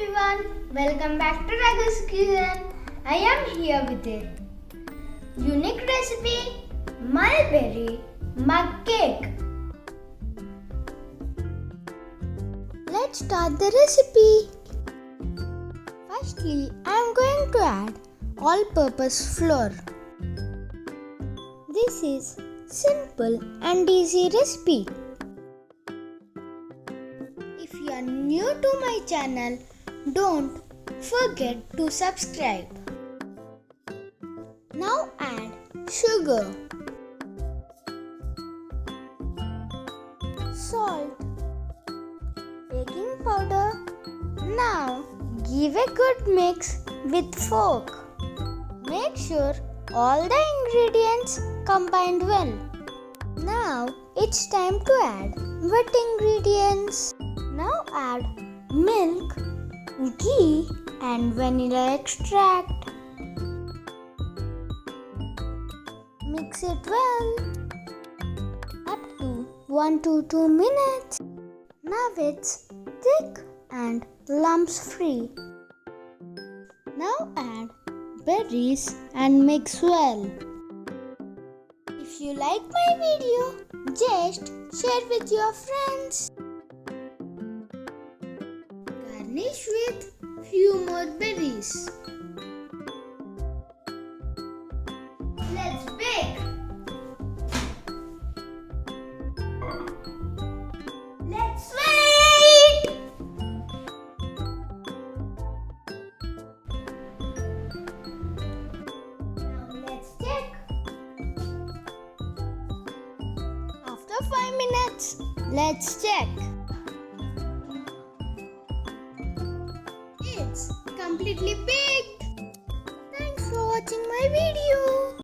everyone, welcome back to Raghu's Cuisine. I am here with a unique recipe, Mulberry mug cake. Let's start the recipe. Firstly, I am going to add all-purpose flour. This is simple and easy recipe. If you are new to my channel, don't forget to subscribe. Now add sugar, salt, baking powder. Now give a good mix with fork. Make sure all the ingredients combined well. Now it's time to add wet ingredients. Now add milk, ghee and vanilla extract. Mix it well up to 1 to 2 minutes. Now it's thick and lumps free. Now add berries and mix well. If you like my video, just share with your friends. Garnish with few more berries. Let's bake. Let's wait. Now let's check. After 5 minutes, let's check. It's completely baked. Thanks for watching my video.